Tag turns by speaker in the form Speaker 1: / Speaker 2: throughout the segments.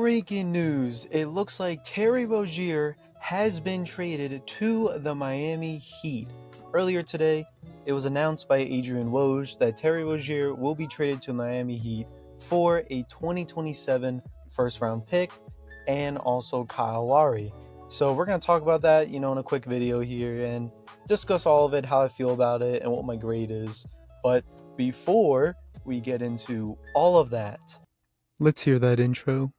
Speaker 1: Breaking news. It looks like Terry Rozier has been traded to the Miami Heat. Earlier today, it was announced by Adrian Woj that Terry Rozier will be traded to Miami Heat for a 2027 first-round pick and also Kyle Lowry. So we're going to talk about that, in a quick video here and discuss all of it, how I feel about it, and what my grade is. But before we get into all of that, let's hear that intro.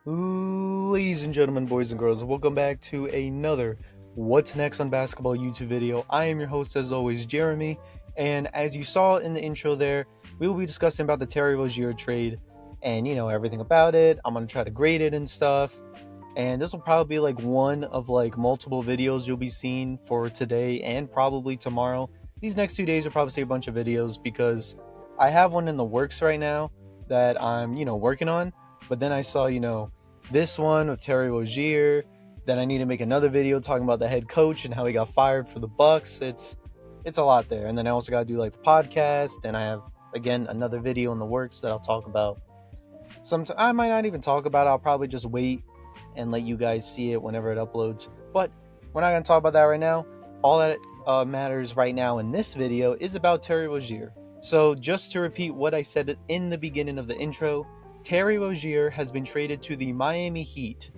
Speaker 1: Ladies and gentlemen, boys and girls, welcome back to another What's Next on Basketball YouTube video. I am your host, as always, Jeremy, and as you saw in the intro there, we will be discussing about the Terry Rozier trade and, everything about it. I'm going to try to grade it and stuff, and this will probably be one of multiple videos you'll be seeing for today and probably tomorrow. These next 2 days will probably see a bunch of videos because I have one in the works right now that I'm, working on, but then I saw, this one with Terry Rozier. Then I need to make another video talking about the head coach and how he got fired for the Bucks. It's a lot there. And then I also got to do the podcast, and I have again another video in the works that I'll talk about. I might not even talk about it. I'll probably just wait and let you guys see it whenever it uploads. But we're not going to talk about that right now. All that matters right now in this video is about Terry Rozier. So just to repeat what I said in the beginning of the intro, Terry Rozier has been traded to the Miami Heat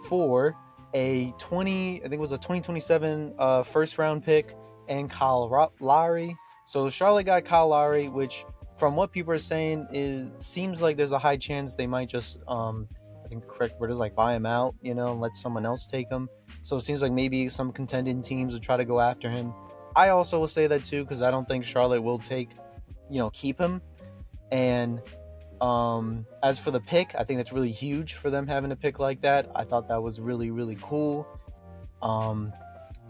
Speaker 1: for a 2027 first round pick and Kyle Lowry. So Charlotte got Kyle Lowry, which from what people are saying seems like there's a high chance they might just I think the correct word is buy him out, and let someone else take him. So it seems like maybe some contending teams will try to go after him. I also will say that too, because I don't think Charlotte will keep him. And as for the pick, I think that's really huge for them having a pick like that. I thought that was really, really cool.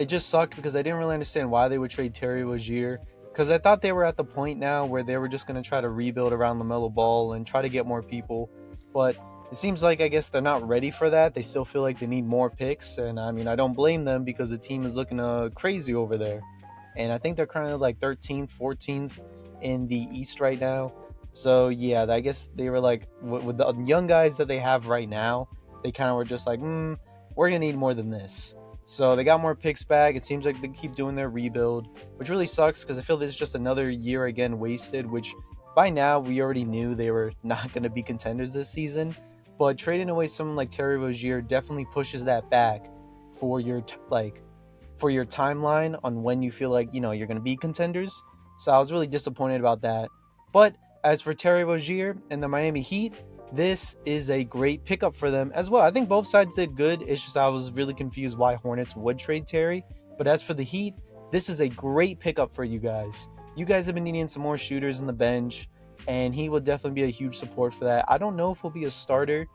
Speaker 1: It just sucked because I didn't really understand why they would trade Terry Rozier, because I thought they were at the point now where they were just going to try to rebuild around LaMelo Ball and try to get more people. But it seems like, I guess, they're not ready for that. They still feel like they need more picks. And I mean, I don't blame them because the team is looking crazy over there. And I think they're currently 13th, 14th in the East right now. So yeah, I guess they were with the young guys that they have right now, they kind of were just we're gonna need more than this. So they got more picks back. It seems like they keep doing their rebuild, which really sucks because I feel this is just another year again wasted, which by now we already knew they were not going to be contenders this season. But trading away someone like Terry Rozier definitely pushes that back for your for your timeline on when you feel you're going to be contenders. So I was really disappointed about that. But as for Terry Rozier and the Miami Heat, this is a great pickup for them as well. I think both sides did good. It's just I was really confused why Hornets would trade Terry. But as for the Heat, this is a great pickup for you guys. You guys have been needing some more shooters in the bench, and he will definitely be a huge support for that. I don't know if he'll be a starter.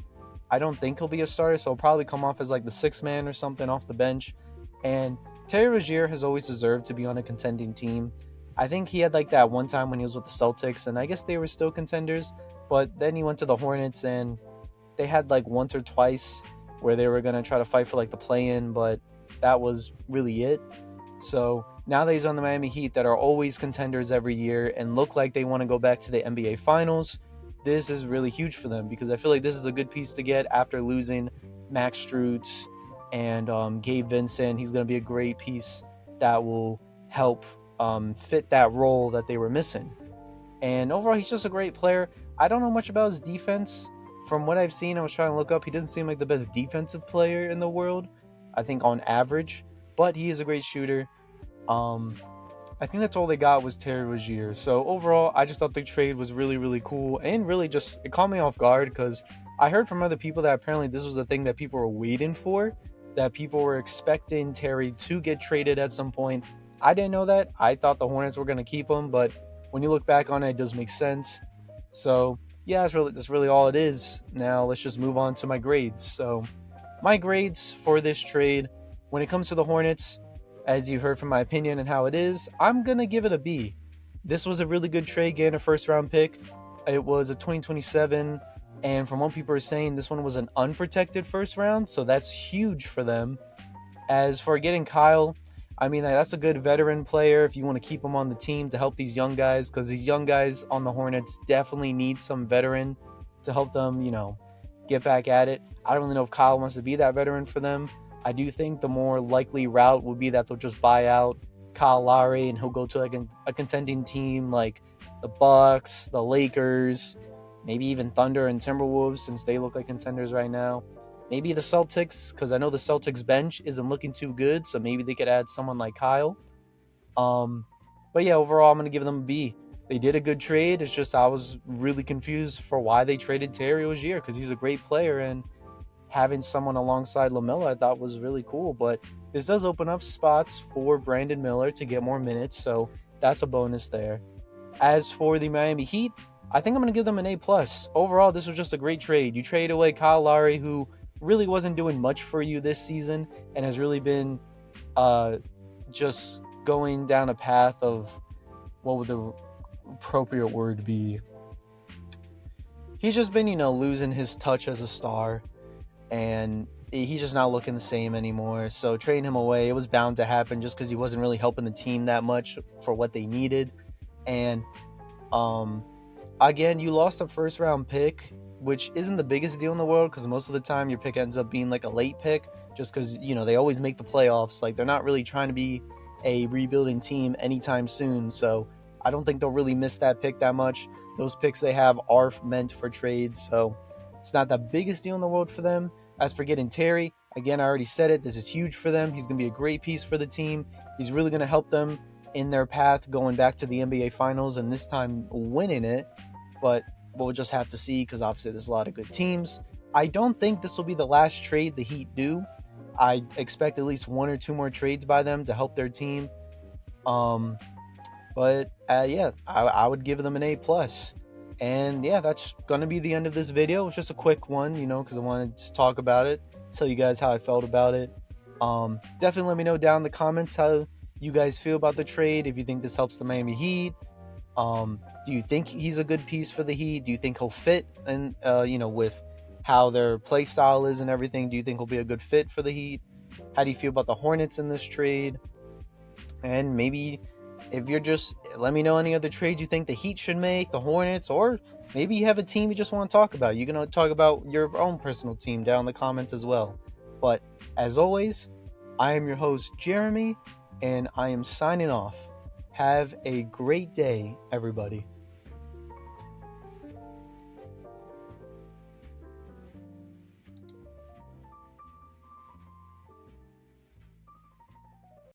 Speaker 1: I don't think he'll be a starter, so he'll probably come off as the sixth man or something off the bench. And Terry Rozier has always deserved to be on a contending team. I think he had that one time when he was with the Celtics, and I guess they were still contenders, but then he went to the Hornets, and they had once or twice where they were going to try to fight for the play-in, but that was really it. So now that he's on the Miami Heat that are always contenders every year and look like they want to go back to the NBA Finals, this is really huge for them because I feel this is a good piece to get after losing Max Strus and Gabe Vincent. He's going to be a great piece that will help fit that role that they were missing. And overall, he's just a great player. I don't know much about his defense. From what I've seen, I was trying to look up. He doesn't seem like the best defensive player in the world, I think on average, but he is a great shooter. I think that's all they got was Terry Rozier. So overall, I just thought the trade was really, really cool, and really just it caught me off guard because I heard from other people that apparently this was a thing that people were waiting for, that people were expecting Terry to get traded at some point. I didn't know that. I thought the Hornets were going to keep him, but when you look back on it, it does make sense. So yeah, that's really all it is. Now let's just move on to my grades. So my grades for this trade, when it comes to the Hornets, as you heard from my opinion and how it is, I'm gonna give it a B. This was a really good trade, getting a first round pick. It was a 2027, and from what people are saying, this one was an unprotected first round, so that's huge for them. As for getting Kyle, I mean, that's a good veteran player if you want to keep him on the team to help these young guys, because these young guys on the Hornets definitely need some veteran to help them, get back at it. I don't really know if Kyle wants to be that veteran for them. I do think the more likely route would be that they'll just buy out Kyle Lowry and he'll go to like a contending team like the Bucks, the Lakers, maybe even Thunder and Timberwolves, since they look like contenders right now. Maybe the Celtics, because I know the Celtics bench isn't looking too good, so maybe they could add someone like Kyle. But yeah, overall, I'm going to give them a B. They did a good trade. It's just I was really confused for why they traded Terry Rozier, because he's a great player, and having someone alongside LaMelo I thought was really cool. But this does open up spots for Brandon Miller to get more minutes, so that's a bonus there. As for the Miami Heat, I think I'm going to give them an A+. Overall, this was just a great trade. You trade away Kyle Lowry, who really wasn't doing much for you this season and has really been just going down a path of, what would the appropriate word be? He's just been, losing his touch as a star, and he's just not looking the same anymore. So trading him away, it was bound to happen just because he wasn't really helping the team that much for what they needed. And again, you lost a first round pick, which isn't the biggest deal in the world, because most of the time your pick ends up being like a late pick, just because they always make the playoffs. Like, they're not really trying to be a rebuilding team anytime soon, so I don't think they'll really miss that pick that much. Those picks they have are meant for trades, so it's not the biggest deal in the world for them. As for getting Terry, again, I already said it, this is huge for them. He's going to be a great piece for the team. He's really going to help them in their path going back to the NBA Finals, and this time winning it. But we'll just have to see, because obviously there's a lot of good teams. I don't think this will be the last trade the Heat do. I expect at least one or two more trades by them to help their team. But yeah, I would give them an A+. And yeah, that's going to be the end of this video. It was just a quick one, because I wanted to just talk about it, tell you guys how I felt about it. Definitely let me know down in the comments how you guys feel about the trade, if you think this helps the Miami Heat. Do you think he's a good piece for the Heat? Do you think he'll fit and with how their play style is and everything? Do you think he'll be a good fit for the Heat? How do you feel about the Hornets in this trade? And maybe if you're just, let me know any other trades you think the Heat should make, the Hornets, or maybe you have a team you just want to talk about. You can talk about your own personal team down in the comments as well. But as always, I am your host, Jeremy, and I am signing off. Have a great day, everybody.